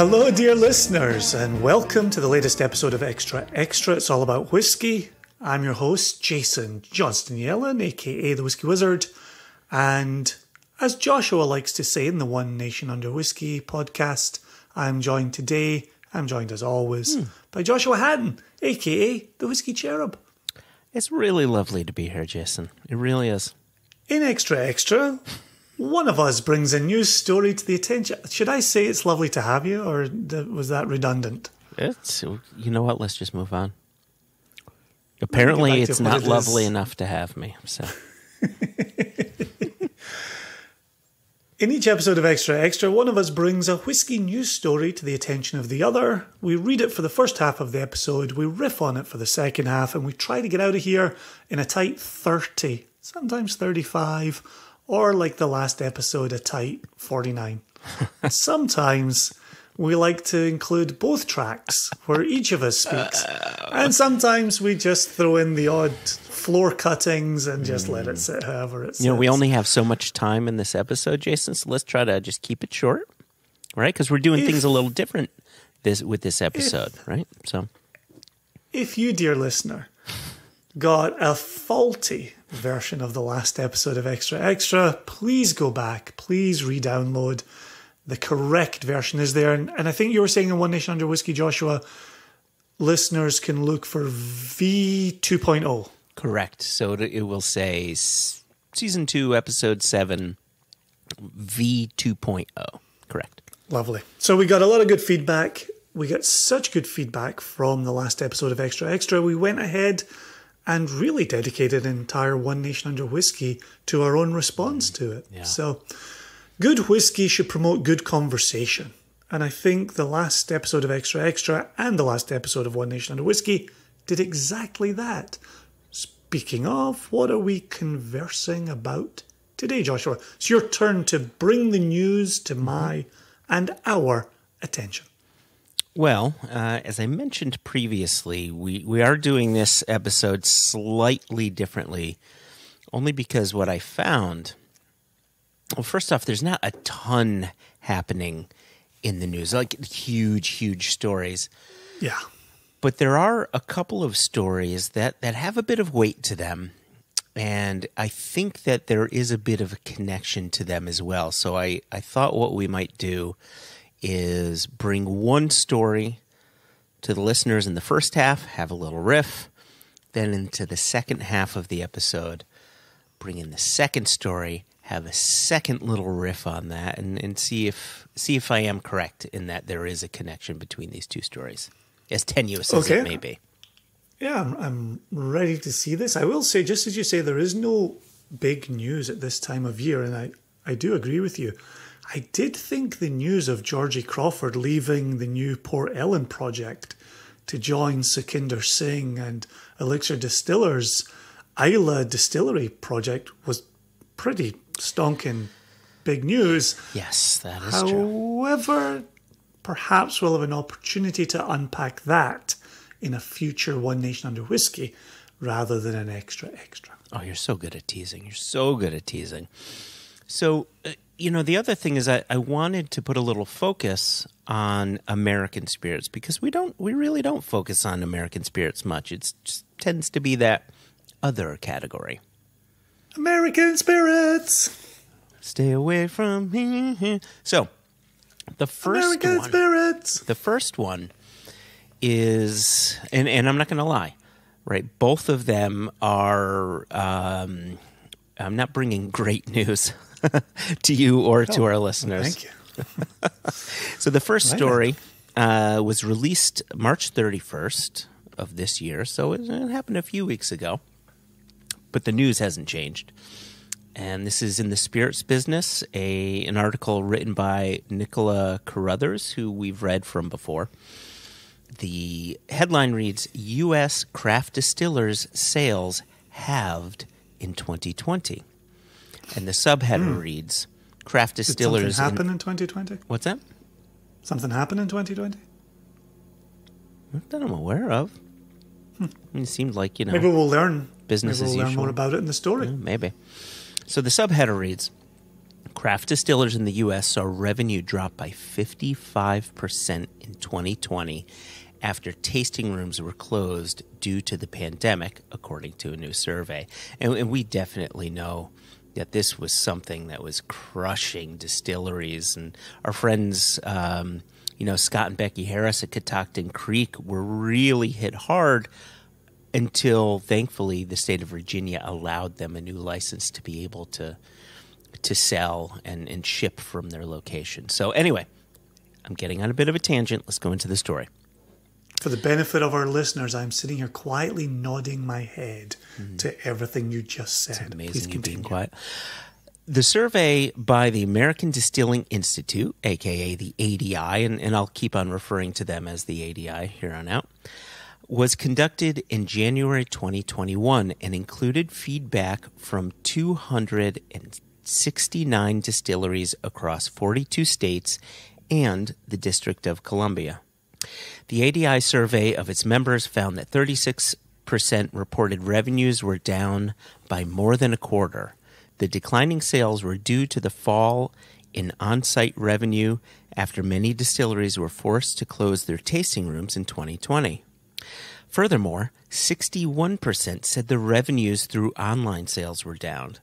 Hello, dear listeners, and welcome to the latest episode of Extra Extra. It's all about whiskey. I'm your host, Jason Johnston Yellen, aka the Whiskey Wizard. And as Joshua likes to say in the One Nation Under Whiskey podcast, I'm joined as always, by Joshua Hatton, aka the Whiskey Cherub. It's really lovely to be here, Jason. It really is. In Extra Extra, one of us brings a news story to the attention. Should I say it's lovely to have you, or was that redundant? You know what? Let's just move on. Apparently, it's not lovely enough to have me. So, in each episode of Extra Extra, one of us brings a whiskey news story to the attention of the other. We read it for the first half of the episode, we riff on it for the second half, and we try to get out of here in a tight 30, sometimes 35, or like the last episode, a tight 49. Sometimes we like to include both tracks where each of us speaks. And sometimes we just throw in the odd floor cuttings and just let it sit however it sits. we only have so much time in this episode, Jason, so let's try to just keep it short, right? Because we're doing things a little different with this episode, right? So, if you, dear listener, got a faulty version of the last episode of Extra Extra, please go back, please re-download. The correct version is there. And I think you were saying in One Nation Under Whiskey, Joshua, listeners can look for V 2.0. Correct. So it will say Season 2, Episode 7, V 2.0. Correct. Lovely. So we got a lot of good feedback. We got such good feedback from the last episode of Extra Extra. We went ahead and really dedicated an entire One Nation Under Whiskey to our own response to it. Yeah. So good whiskey should promote good conversation. And I think the last episode of Extra Extra and the last episode of One Nation Under Whiskey did exactly that. Speaking of, what are we conversing about today, Joshua? It's your turn to bring the news to my and our attention. Well, as I mentioned previously, we are doing this episode slightly differently, only because what I found, well, first off, there's not a ton happening in the news, like huge stories. Yeah. But there are a couple of stories that have a bit of weight to them, and I think that there is a bit of a connection to them as well. So I thought what we might do is bring one story to the listeners in the first half, have a little riff, then into the second half of the episode, bring in the second story, have a second little riff on that, and see if I am correct in that there is a connection between these two stories, as tenuous as it may be. Yeah, I'm ready to see this. I will say, just as you say, there is no big news at this time of year, and I do agree with you. I did think the news of Georgie Crawford leaving the new Port Ellen project to join Sukhinder Singh and Elixir Distillers' Isla Distillery project was pretty stonking big news. Yes, that is true. However, perhaps we'll have an opportunity to unpack that in a future One Nation Under Whiskey rather than an Extra Extra. Oh, you're so good at teasing. You're so good at teasing. So, the other thing is I wanted to put a little focus on American spirits because we really don't focus on American spirits much. It just tends to be that other category. American spirits. Stay away from me. So, the first one is, and I'm not going to lie, right? Both of them are, I'm not bringing great news to you or to our listeners. Thank you. So the first story was released March 31st of this year, so it happened a few weeks ago, but the news hasn't changed. And this is in the spirits business, an article written by Nicola Carruthers, who we've read from before. The headline reads, U.S. craft distillers' sales halved in 2020. And the subheader reads, craft distillers... Did something happen in 2020? What's that? Something happened in 2020? Not that I'm aware of. It seemed like, maybe we'll learn. Business as usual. Maybe we'll learn more about it in the story. Maybe. So the subheader reads, Craft distillers in the U.S. saw revenue drop by 55% in 2020 after tasting rooms were closed due to the pandemic, according to a new survey. And we definitely know that this was something that was crushing distilleries. And our friends, Scott and Becky Harris at Catoctin Creek were really hit hard until, thankfully, the state of Virginia allowed them a new license to be able to sell and ship from their location. So anyway, I'm getting on a bit of a tangent. Let's go into the story. For the benefit of our listeners, I'm sitting here quietly nodding my head to everything you just said. It's amazing you being quiet. The survey by the American Distilling Institute, a.k.a. the ADI, and I'll keep on referring to them as the ADI here on out, was conducted in January 2021 and included feedback from 269 distilleries across 42 states and the District of Columbia. The ADI survey of its members found that 36% reported revenues were down by more than a quarter. The declining sales were due to the fall in on-site revenue after many distilleries were forced to close their tasting rooms in 2020. Furthermore, 61% said the revenues through online sales were down.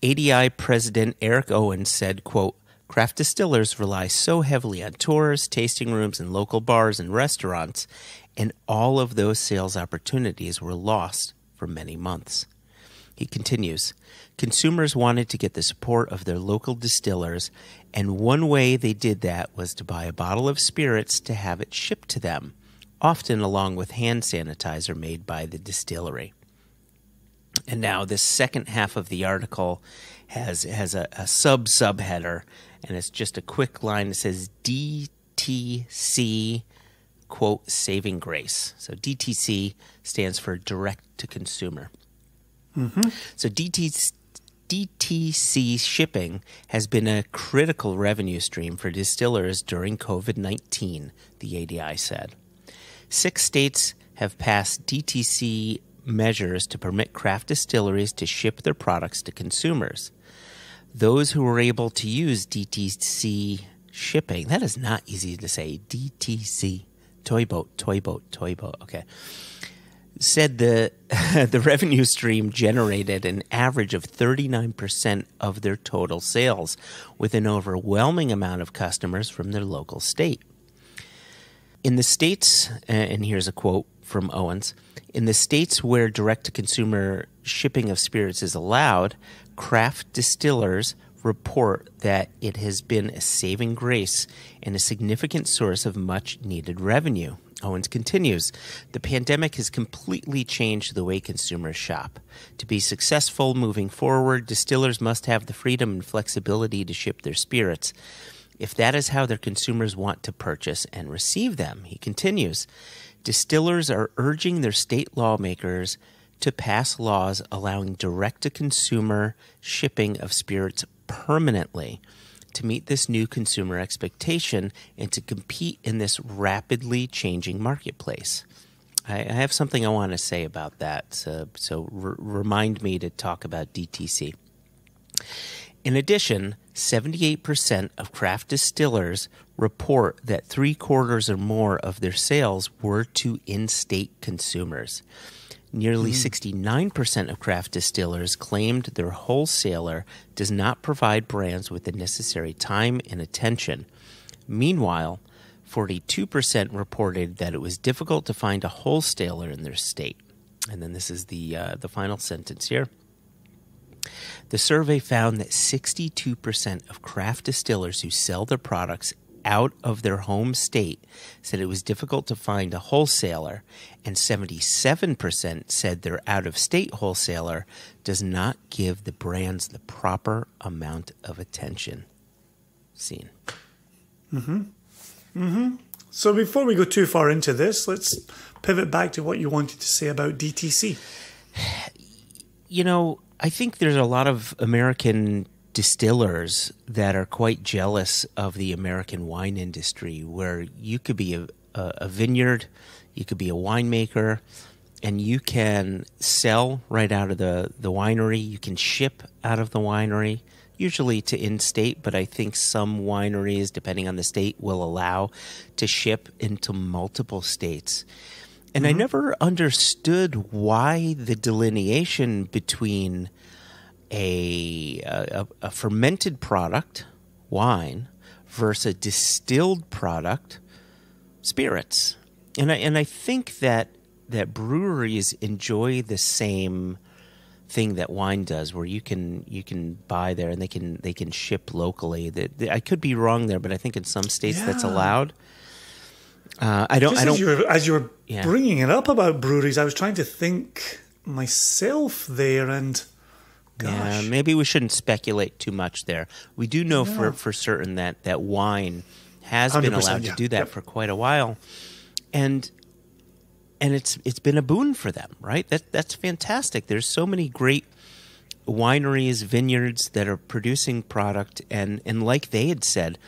ADI President Eric Owens said, quote, "Craft distillers rely so heavily on tours, tasting rooms, and local bars and restaurants, and all of those sales opportunities were lost for many months." He continues, "Consumers wanted to get the support of their local distillers, and one way they did that was to buy a bottle of spirits to have it shipped to them, often along with hand sanitizer made by the distillery." And now this second half of the article has a subheader, and it's just a quick line that says DTC, quote, saving grace. So DTC stands for direct to consumer. So DTC shipping has been a critical revenue stream for distillers during COVID-19, the ADI said. 6 states have passed DTC measures to permit craft distilleries to ship their products to consumers. Those who were able to use DTC shipping, that is not easy to say, DTC, toy boat, okay, said the revenue stream generated an average of 39% of their total sales, with an overwhelming amount of customers from their local state. In the states, and here's a quote from Owens, "In the states where direct-to-consumer shipping of spirits is allowed, craft distillers report that it has been a saving grace and a significant source of much-needed revenue." Owens continues, "The pandemic has completely changed the way consumers shop. To be successful moving forward, distillers must have the freedom and flexibility to ship their spirits, if that is how their consumers want to purchase and receive them." He continues, "Distillers are urging their state lawmakers to pass laws allowing direct-to-consumer shipping of spirits permanently to meet this new consumer expectation and to compete in this rapidly changing marketplace." I have something I want to say about that, so remind me to talk about DTC. In addition, 78% of craft distillers report that 3/4 or more of their sales were to in-state consumers. Nearly 69% of craft distillers claimed their wholesaler does not provide brands with the necessary time and attention. Meanwhile, 42% reported that it was difficult to find a wholesaler in their state. And then this is the final sentence here. The survey found that 62% of craft distillers who sell their products out of their home state said it was difficult to find a wholesaler, and 77% said their out-of-state wholesaler does not give the brands the proper amount of attention. Scene. So before we go too far into this, let's pivot back to what you wanted to say about DTC. You know, I think there's a lot of American distillers that are quite jealous of the American wine industry, where you could be a vineyard, you could be a winemaker, and you can sell right out of the winery. You can ship out of the winery. usually to in-state, but I think some wineries, depending on the state, will allow to ship into multiple states. And I never understood why the delineation between a fermented product, wine, versus a distilled product, spirits. And I think that breweries enjoy the same thing that wine does, where you can buy there and they can ship locally. I could be wrong there, but I think in some states that's allowed. As you were bringing it up about breweries, I was trying to think myself there, and gosh. Yeah, maybe we shouldn't speculate too much there. We do know for certain that wine has been allowed to do that for quite a while, and it's been a boon for them, right? That's fantastic. There's so many great wineries, vineyards that are producing product, and like they had said,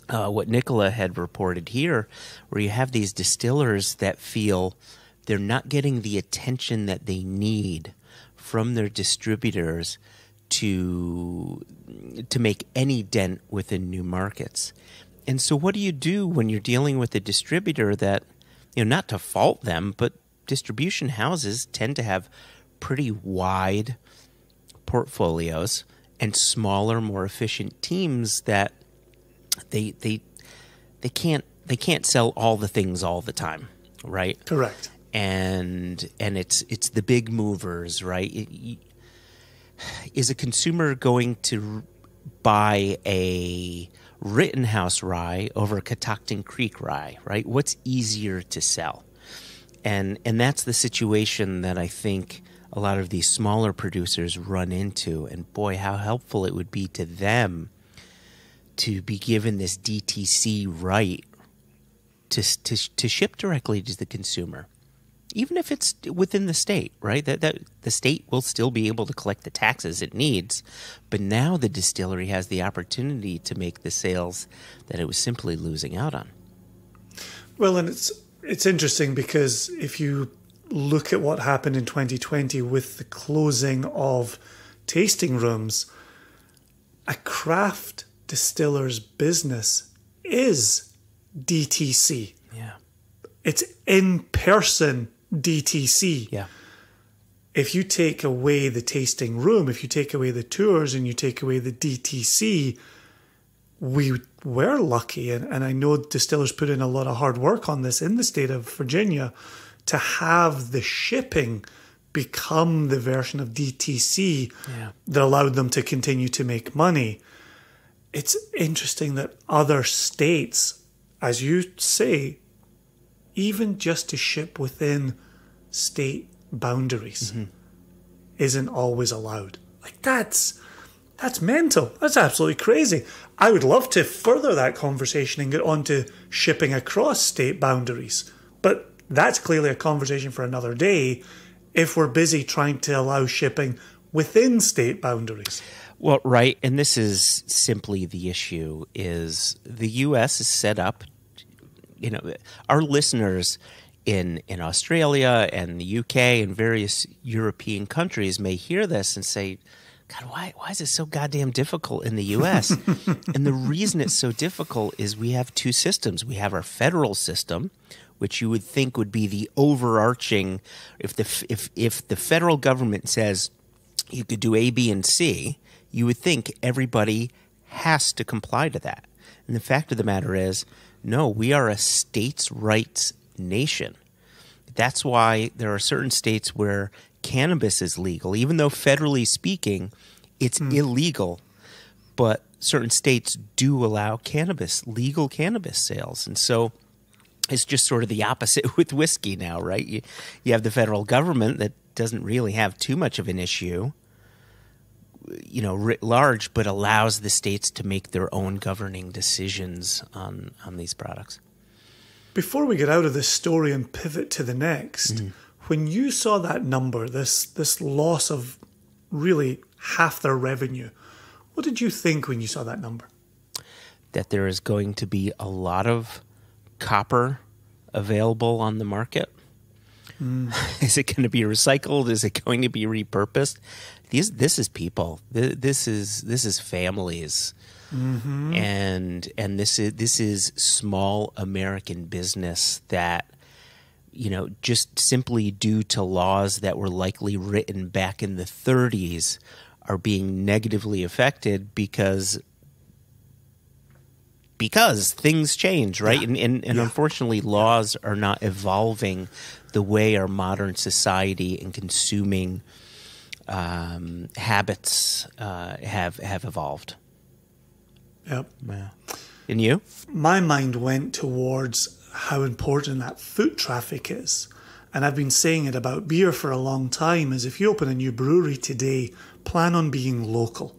what Nicola had reported here, where you have these distillers that feel they're not getting the attention that they need from their distributors to make any dent within new markets. And so what do you do when you're dealing with a distributor that, not to fault them, but distribution houses tend to have pretty wide portfolios and smaller, more efficient teams that they can't sell all the things all the time, right? Correct. And it's the big movers, right? Is a consumer going to buy a Rittenhouse rye over a Catoctin Creek rye, right? What's easier to sell? And that's the situation that I think a lot of these smaller producers run into. And boy, how helpful it would be to them to be given this DTC right to ship directly to the consumer, even if it's within the state, right? That the state will still be able to collect the taxes it needs, but now the distillery has the opportunity to make the sales that it was simply losing out on. Well, and it's interesting because if you look at what happened in 2020 with the closing of tasting rooms, a craft distiller's business is DTC. Yeah. It's in-person DTC. Yeah. If you take away the tasting room, if you take away the tours and you take away the DTC, we were lucky, and I know distillers put in a lot of hard work on this in the state of Virginia to have the shipping become the version of DTC that allowed them to continue to make money. It's interesting that other states, as you say, even just to ship within state boundaries isn't always allowed. Like that's mental. That's absolutely crazy. I would love to further that conversation and get on to shipping across state boundaries. But that's clearly a conversation for another day if we're busy trying to allow shipping within state boundaries. Well, right, and this is simply the issue, is the U.S. is set up, our listeners in Australia and the U.K. and various European countries may hear this and say, God, why is it so goddamn difficult in the U.S.? And the reason it's so difficult is we have two systems. We have our federal system, which you would think would be the overarching, if the federal government says you could do A, B, and C, you would think everybody has to comply to that. And the fact of the matter is, no, we are a states' rights nation. That's why there are certain states where cannabis is legal, even though federally speaking, it's illegal. But certain states do allow legal cannabis sales. And so it's just sort of the opposite with whiskey now, right? You have the federal government that doesn't really have too much of an issue, writ large, but allows the states to make their own governing decisions on these products. Before we get out of this story and pivot to the next, when you saw that number, this loss of really half their revenue, what did you think when you saw that number? That there is going to be a lot of copper available on the market. Is it going to be recycled? Is it going to be repurposed? This is people. This is families. Mm-hmm. And this is small American business that, just simply due to laws that were likely written back in the 30s are being negatively affected because things change, right? Yeah. And unfortunately, laws are not evolving the way our modern society and consuming habits have evolved. Yep. Yeah. And you? My mind went towards how important that foot traffic is. And I've been saying it about beer for a long time, is if you open a new brewery today, plan on being local.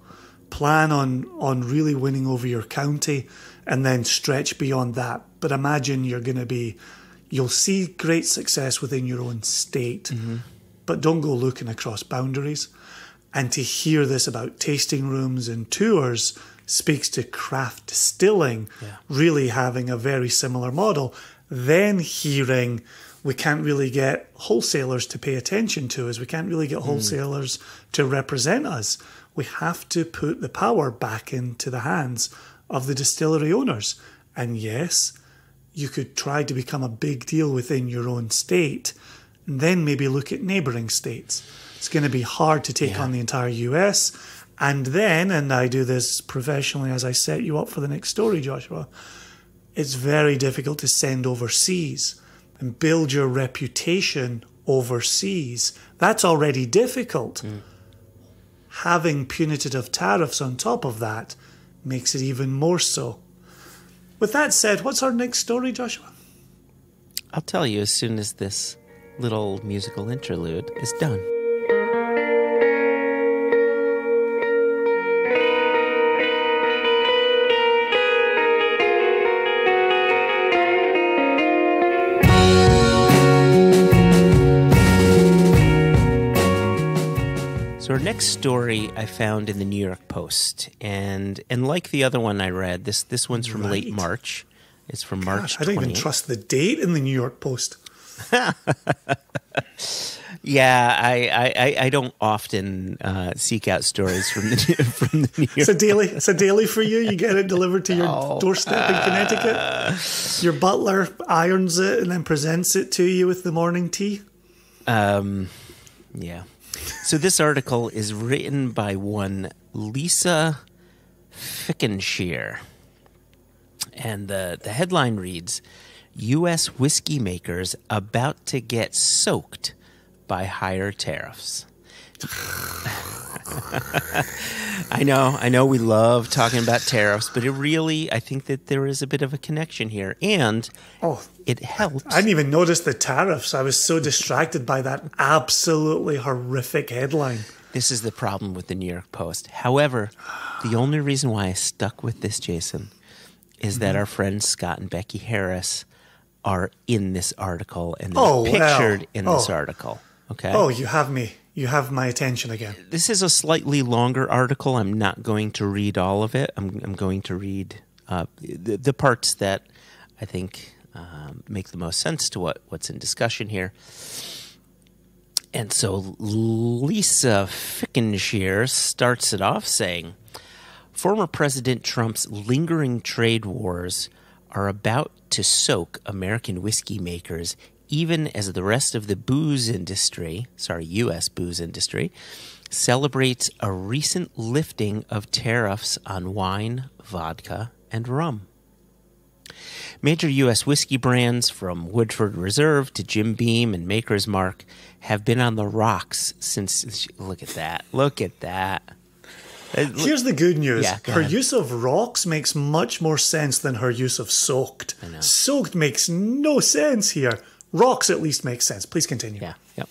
Plan on really winning over your county and then stretch beyond that. But imagine you'll see great success within your own state, mm-hmm. but don't go looking across boundaries. And to hear this about tasting rooms and tours speaks to craft distilling really having a very similar model. Then hearing we can't really get wholesalers to pay attention to us. We can't really get wholesalers to represent us. We have to put the power back into the hands of the distillery owners. And yes, you could try to become a big deal within your own state and then maybe look at neighbouring states. It's going to be hard to take on the entire US. And then, and I do this professionally as I set you up for the next story, Joshua, it's very difficult to send overseas and build your reputation overseas. That's already difficult. Having punitive tariffs on top of that makes it even more so. With that said, what's our next story, Joshua? I'll tell you as soon as this little musical interlude is done. So our next story I found in the New York Post, and like the other one I read, this one's from late March. It's from March 20th. I don't even trust the date in the New York Post. Yeah, I don't often seek out stories from the New York. It's a daily for you. You get it delivered to your doorstep in Connecticut. Your butler irons it and then presents it to you with the morning tea. Yeah. So this article is written by one Lisa Fickenshire, and the headline reads, U.S. whiskey makers about to get soaked by higher tariffs. I know we love talking about tariffs, but I think that there is a bit of a connection here, and it helps. I didn't even notice the tariffs. I was so distracted by that absolutely horrific headline. This is the problem with the New York Post. However, the only reason why I stuck with this, Jason, is that our friends Scott and Becky Harris are in this article, and they're pictured in this article. Okay. Oh, you have me. You have my attention again. This is a slightly longer article. I'm not going to read all of it. I'm going to read the parts that I think make the most sense to what's in discussion here. And so Lisa Fickenshire starts it off saying, former President Trump's lingering trade wars are about to soak American whiskey makers, even as the rest of the U.S. booze industry, celebrates a recent lifting of tariffs on wine, vodka, and rum. Major U.S. whiskey brands, from Woodford Reserve to Jim Beam and Maker's Mark, have been on the rocks since... Look at that. Here's the good news. Yeah, her use of rocks makes much more sense than her use of soaked. I know. Soaked makes no sense here. Rocks at least makes sense. Please continue. Yeah, yep.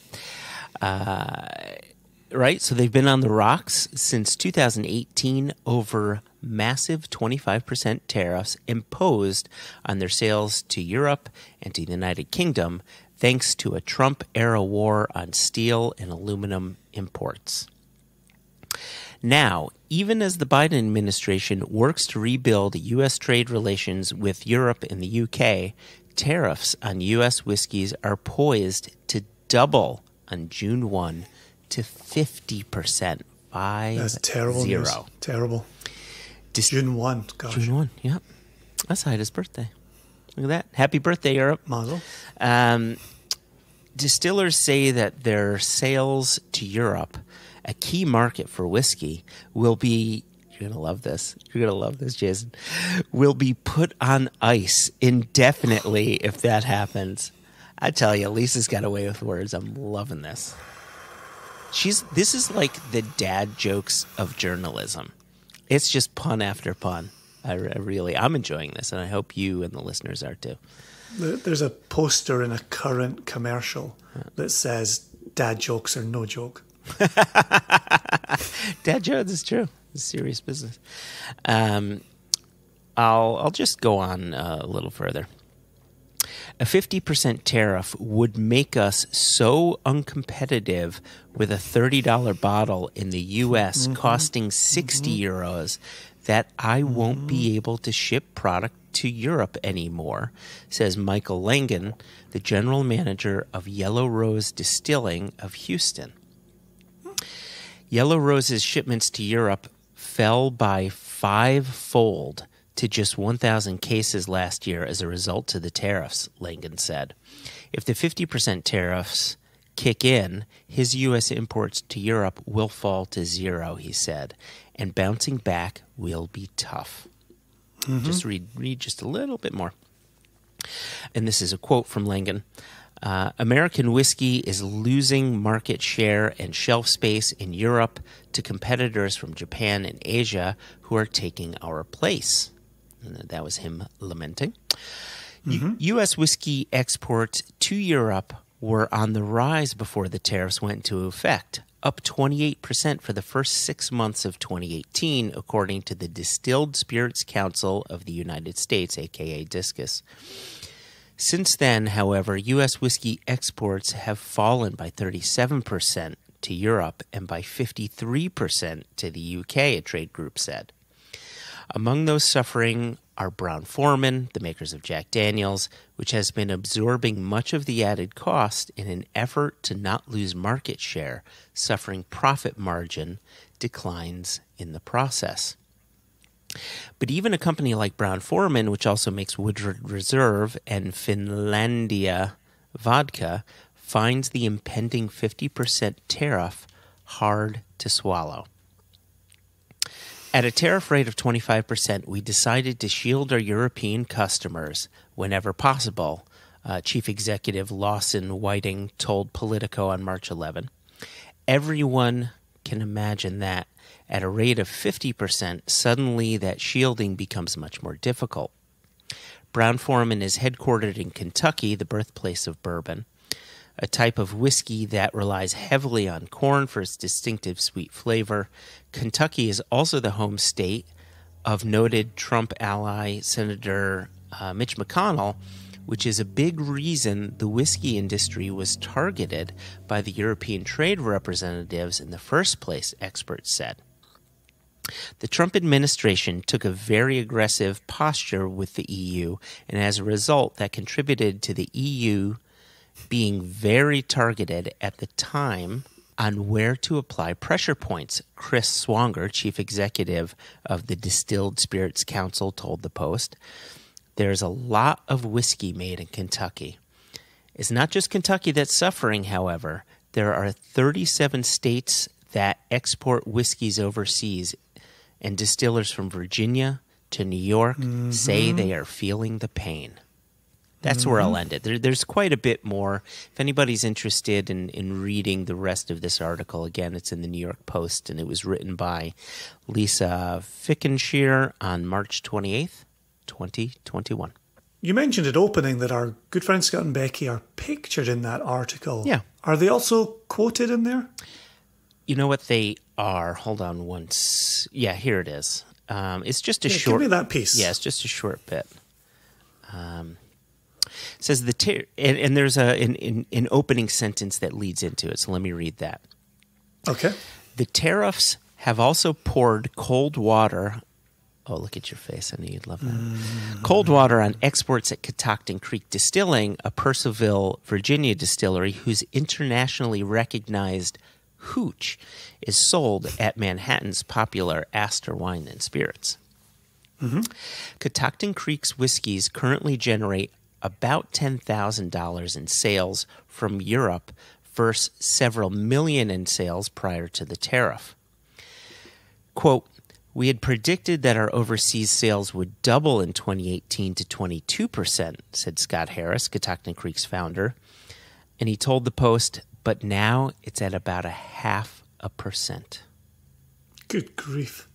Right, so they've been on the rocks since 2018 over massive 25% tariffs imposed on their sales to Europe and to the United Kingdom, thanks to a Trump-era war on steel and aluminum imports. Now, even as the Biden administration works to rebuild U.S. trade relations with Europe and the U.K., tariffs on U.S. whiskeys are poised to double on June 1 to 50% That's terrible news. Terrible. June 1, gosh. June 1, yep. That's Heida's birthday. Look at that. Happy birthday, Europe. Mazel. Distillers say that their sales to Europe, a key market for whiskey, will be, you're going to love this. You're going to love this, Jason, will be put on ice indefinitely if that happens. I tell you, Lisa's got away with words. I'm loving this. This is like the dad jokes of journalism. It's just pun after pun. I'm enjoying this, and I hope you and the listeners are too. There's a poster in a current commercial that says, "Dad jokes are no joke." Dad jokes is true. It's serious business. I'll just go on a little further. A 50% tariff would make us so uncompetitive with a $30 bottle in the U.S. costing 60 euros that I won't be able to ship product to Europe anymore, says Michael Langen, the general manager of Yellow Rose Distilling of Houston. Yellow Rose's shipments to Europe fell by 5-fold to just 1,000 cases last year as a result of the tariffs, Langen said. If the 50% tariffs kick in, his U.S. imports to Europe will fall to 0, he said, and bouncing back will be tough. Just read just a little bit more. And this is a quote from Langen. American whiskey is losing market share and shelf space in Europe to competitors from Japan and Asia who are taking our place. And that was him lamenting. U.S. whiskey exports to Europe were on the rise before the tariffs went into effect, up 28% for the first 6 months of 2018, according to the Distilled Spirits Council of the United States, a.k.a. DISCUS. Since then, however, U.S. whiskey exports have fallen by 37% to Europe and by 53% to the U.K., a trade group said. Among those suffering are Brown-Forman, the makers of Jack Daniels, which has been absorbing much of the added cost in an effort to not lose market share, suffering profit margin declines in the process. But even a company like Brown-Forman, which also makes Woodford Reserve and Finlandia vodka, finds the impending 50% tariff hard to swallow. At a tariff rate of 25%, we decided to shield our European customers whenever possible, Chief Executive Lawson Whiting told Politico on March 11. Everyone can imagine that at a rate of 50%, suddenly that shielding becomes much more difficult. Brown-Forman is headquartered in Kentucky, the birthplace of bourbon, a type of whiskey that relies heavily on corn for its distinctive sweet flavor. Kentucky is also the home state of noted Trump ally Senator Mitch McConnell, which is a big reason the whiskey industry was targeted by the European trade representatives in the first place, experts said. The Trump administration took a very aggressive posture with the EU, and as a result, that contributed to the EU being very targeted at the time on where to apply pressure points, Chris Swanger, chief executive of the Distilled Spirits Council, told the Post. There's a lot of whiskey made in Kentucky. It's not just Kentucky that's suffering, however. There are 37 states that export whiskeys overseas, and distillers from Virginia to New York say they are feeling the pain. That's where I'll end it. There's quite a bit more. If anybody's interested in reading the rest of this article, again, it's in the New York Post, and it was written by Lisa Fickenshire on March 28th, 2021. You mentioned at opening that our good friend Scott and Becky are pictured in that article. Yeah. Are they also quoted in there? You know what they are? Hold on once. Yeah, here it is. It's just a short... Give me that piece. Yeah, it's just a short bit. It says and there's an opening sentence that leads into it, so let me read that. Okay. The tariffs have also poured cold water. Oh, look at your face. I knew you'd love that. Cold water on exports at Catoctin Creek Distilling, a Purcellville, Virginia distillery whose internationally recognized hooch is sold at Manhattan's popular Astor Wine and Spirits. Catoctin Creek's whiskeys currently generate about $10,000 in sales from Europe versus several million in sales prior to the tariff. Quote, "We had predicted that our overseas sales would double in 2018 to 22%, said Scott Harris, Catoctin Creek's founder. And he told the Post, but now it's at about 0.5%. Good grief.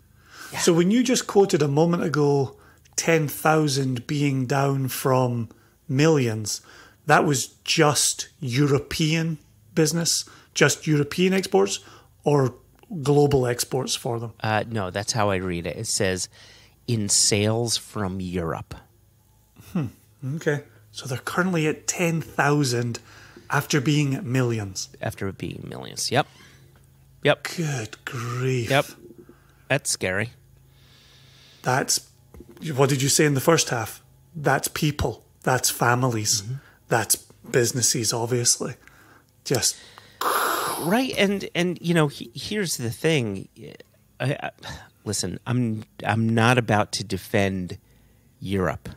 Yeah. So when you just quoted a moment ago 10,000 being down from millions, that was just European business, just European exports, or global exports for them? No, that's how I read it. It says, in sales from Europe. Okay. So they're currently at 10,000 after being at millions. After it being millions. Yep. Yep. Good grief. Yep. That's scary. That's, what did you say in the first half? That's people. That's families. That's businesses, obviously. Just... Right, and you know, here's the thing. Listen, I'm not about to defend Europe,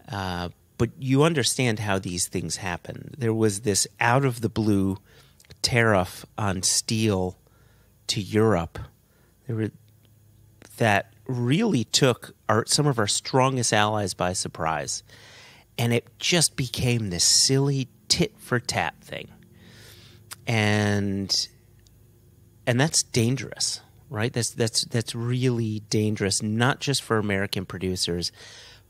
but you understand how these things happen. There was this out of the blue tariff on steel to Europe. That really took some of our strongest allies by surprise, and it just became this silly tit for tat thing. And that's dangerous, right? That's really dangerous, not just for American producers,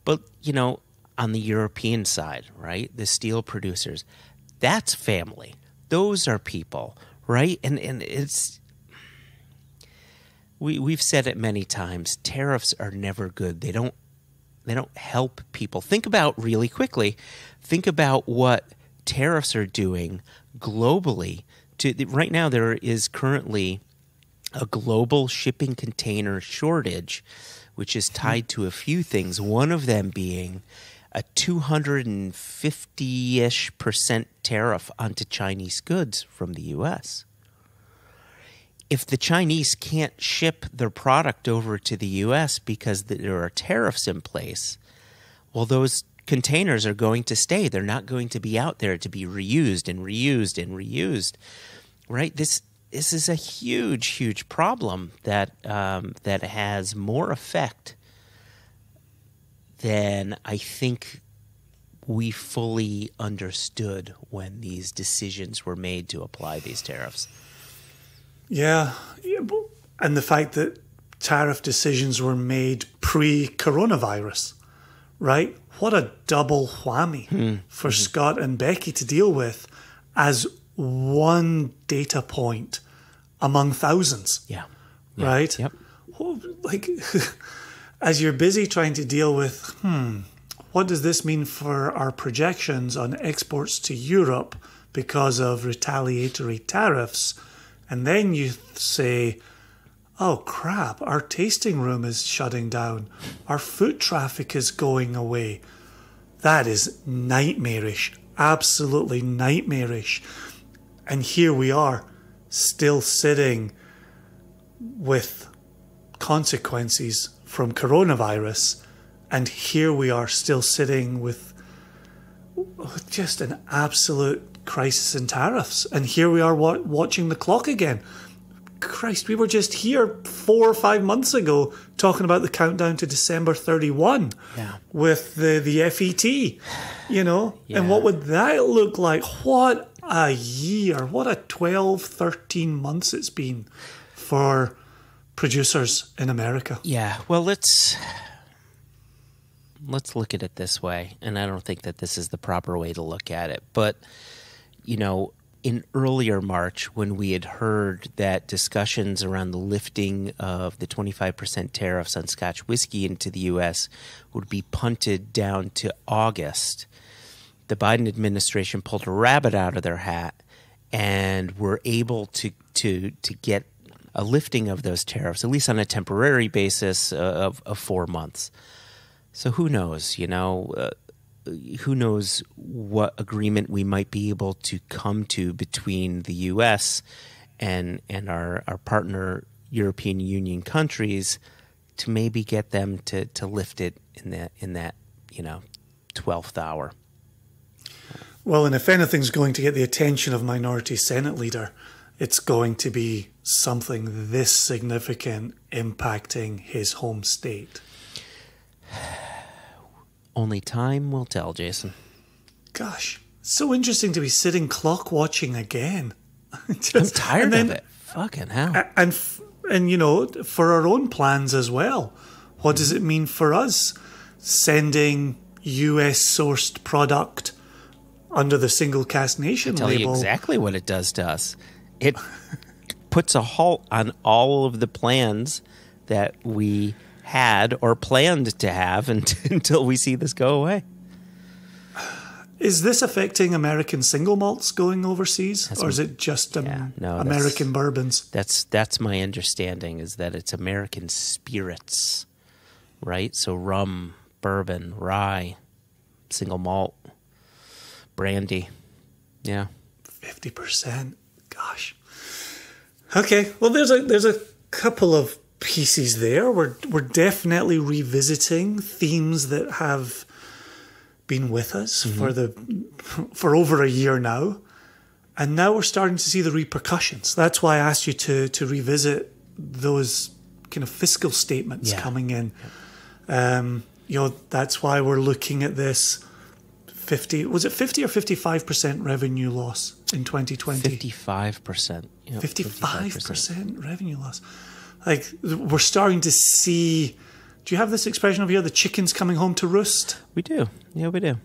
but, you know, on the European side, right? The steel producers, that's family. Those are people, right? And it's we've said it many times. Tariffs are never good. They don't help people. Think about what tariffs are doing globally. Right now, there is currently a global shipping container shortage, which is tied to a few things. One of them being a 250-ish% tariff onto Chinese goods from the U.S. If the Chinese can't ship their product over to the U.S. because there are tariffs in place, well, those containers are going to stay. They're not going to be out there to be reused and reused and reused, right? This is a huge, huge problem that has more effect than I think we fully understood when these decisions were made to apply these tariffs. Yeah, and the fact that tariff decisions were made pre-coronavirus, right? What a double whammy for Scott and Becky to deal with as one data point among thousands. Yeah. Right? Yep. Like, as you're busy trying to deal with, what does this mean for our projections on exports to Europe because of retaliatory tariffs? And then you say, oh crap, our tasting room is shutting down. Our foot traffic is going away. That is nightmarish, absolutely nightmarish. And here we are, still sitting with consequences from coronavirus. And here we are still sitting with just an absolute crisis in tariffs. And here we are watching the clock again. Christ, we were just here 4 or 5 months ago talking about the countdown to December 31 with the FET, you know? Yeah. And what would that look like? What a year. What a 12, 13 months it's been for producers in America. Yeah, well, let's look at it this way. And I don't think that this is the proper way to look at it. But, you know, in earlier March, when we had heard that discussions around the lifting of the 25% tariffs on Scotch whiskey into the U.S. would be punted down to August, the Biden administration pulled a rabbit out of their hat and were able to get a lifting of those tariffs, at least on a temporary basis, of 4 months. So who knows, you know, who knows what agreement we might be able to come to between the U.S. and our partner European Union countries to maybe get them to lift it in that 12th hour. Well, and if anything's going to get the attention of Minority Senate Leader, it's going to be something this significant impacting his home state. Only time will tell, Jason. Gosh, so interesting to be sitting clock watching again. I'm tired of it. Fucking hell. And for our own plans as well. What does it mean for us? Sending US sourced product under the Single Cask Nation label. I'll tell you exactly what it does to us. It puts a halt on all of the plans that we had or planned to have until we see this go away. Is this affecting American single malts going overseas, or is it just American bourbons? That's my understanding, is that it's American spirits, right? So rum, bourbon, rye, single malt, brandy. Yeah. 50%. Gosh. Okay. Well, there's a couple of pieces there. We're definitely revisiting themes that have been with us for over a year now, and now we're starting to see the repercussions. That's why I asked you to revisit those kind of fiscal statements coming in. That's why we're looking at this 50 or 55% revenue loss in 2020. 55%. 55% revenue loss. Like, we're starting to see. Do you have this expression over here? The chickens coming home to roost? We do. Yeah, we do.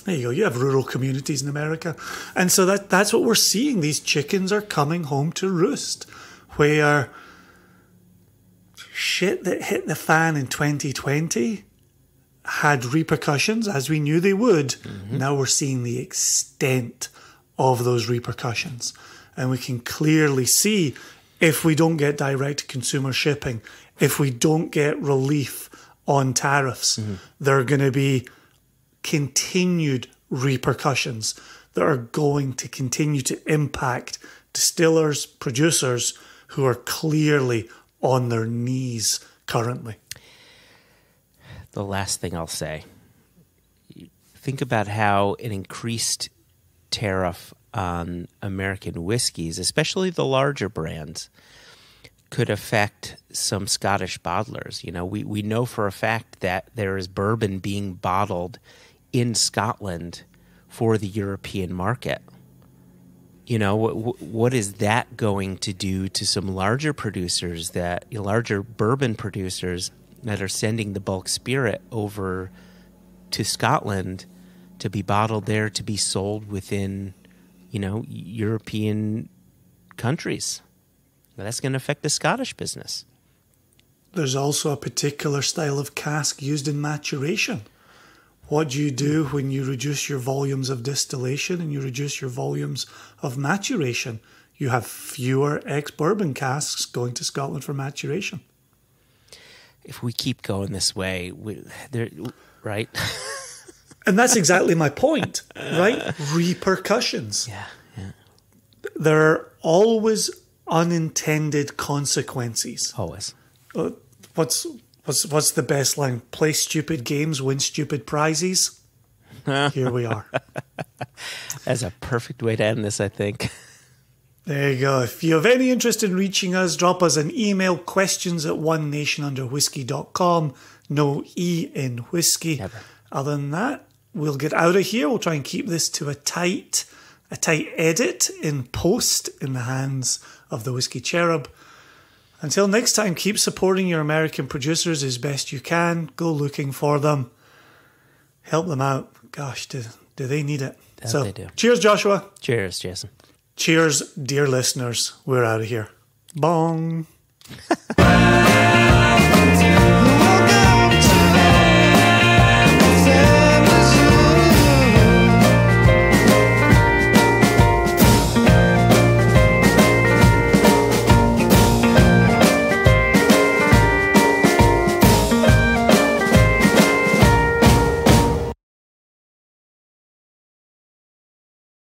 There you go. You have rural communities in America. And so that's what we're seeing. These chickens are coming home to roost, where shit that hit the fan in 2020 had repercussions, as we knew they would. Mm-hmm. Now we're seeing the extent of those repercussions. And we can clearly see, if we don't get direct consumer shipping, if we don't get relief on tariffs, there are going to be continued repercussions that are going to continue to impact distillers, producers who are clearly on their knees currently. The last thing I'll say, think about how an increased tariff on American whiskeys, especially the larger brands, could affect some Scottish bottlers. We know for a fact that there is bourbon being bottled in Scotland for the European market. What is that going to do to some larger bourbon producers that are sending the bulk spirit over to Scotland to be bottled there, to be sold within, European countries? That's going to affect the Scottish business. There's also a particular style of cask used in maturation. What do you do when you reduce your volumes of distillation and you reduce your volumes of maturation? You have fewer ex-bourbon casks going to Scotland for maturation. If we keep going this way, right? And that's exactly my point, right? Repercussions. Yeah. There are always unintended consequences. Always. What's the best line? Play stupid games, win stupid prizes. Here we are. That's a perfect way to end this, I think. There you go. If you have any interest in reaching us, drop us an email, questions@onenationunderwhiskey.com. No E in whiskey. Never. Other than that, we'll get out of here. We'll try and keep this to a tight edit in post in the hands of the Whiskey Cherub. Until next time, keep supporting your American producers as best you can. Go looking for them. Help them out. Gosh, do they need it? They do. Cheers, Joshua. Cheers, Jason. Cheers, dear listeners. We're out of here. Bong.